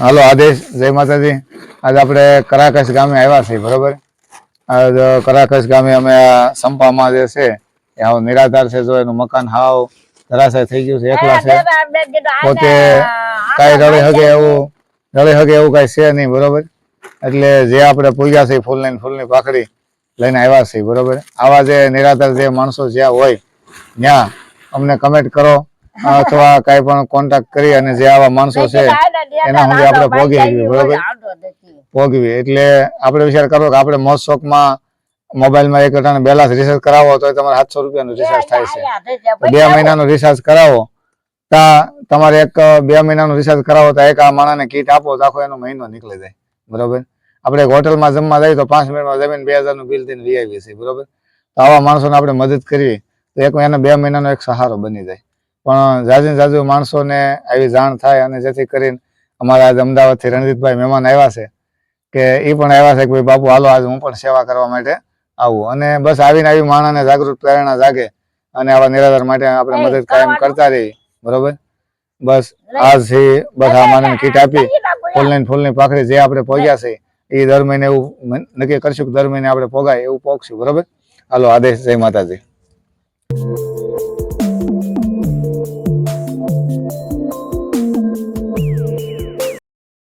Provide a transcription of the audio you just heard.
હાલો આદેશ, જય માતાજી। આજ આપણે કરાકશ ગામે આવ્યા છીએ, બરોબર। આજ કરાકશ ગામે અમે સંપામાં જે છે એ હાવ નિરાધાર છે, જો એનું મકાન હાવ ધરાશાય થઈ ગયું છે, એકલા છે, પોતે કાંઈ રળી હગે એવું કાંઈ છે નહીં, બરોબર। એટલે જે આપણે પૂજા છે ફૂલની પાખડી લઈને આવ્યા છીએ, બરોબર। આવા જે નિરાધાર જે માણસો જ્યાં હોય ત્યાં અમને કમેન્ટ કરો અથવા કઈ પણ કોન્ટેક્ટ કરી અને જે આવા માણસો છે એના સુધી આપણે ભોગવી, બરોબર। ભોગવી એટલે આપણે વિચાર કરો કે આપણે મોજ શોખમાં મોબાઈલમાં એક અટાણે બેલેન્સ રિચાર્જ કરાવો તો તમારે 700 રૂપિયાનું રિચાર્જ થાય છે। 2 મહિનાનું રિચાર્જ કરાવો તા તમારે 2 મહિનાનું રિચાર્જ કરાવો તો એક આ માણસને કીટ આપો તો આખો એનો મહિનો નીકળી જાય, બરોબર। આપણે હોટલમાં જમવા જઈએ તો 5 મિનિટમાં જમીને 2000નું બિલ દઈને વી આવીએ છીએ, બરોબર। તો આવા માણસોને આપણે મદદ કરવી તો એક એને 2 મહિનાનો એક સહારો બની જાય। પણ જાજુ માણસોને આવી જાણ થાય અને જેથી કરીને અમારા આજ અમદાવાદથી રણજીતભાઈ મહેમાન આવ્યા છે કે એ પણ આવ્યા છે કે ભાઈ બાપુ હાલો આજ હું પણ સેવા કરવા માટે આવું, અને બસ આવીને આવી માણસને જાગૃત પ્રેરણા જાગે અને આવા નિરાધાર માટે આપણે મદદ કાયમ કરતા રહીએ, બરોબર। બસ આજથી બસ આ માણસને કીટ આપી ફૂલની પાખડી જે આપણે પોગ્યા છે એ દર મહિને એવું નક્કી કરશું કે દર મહિને આપણે પોગાય એવું પોગશું, બરોબર। હાલો આદેશ, જય માતાજી।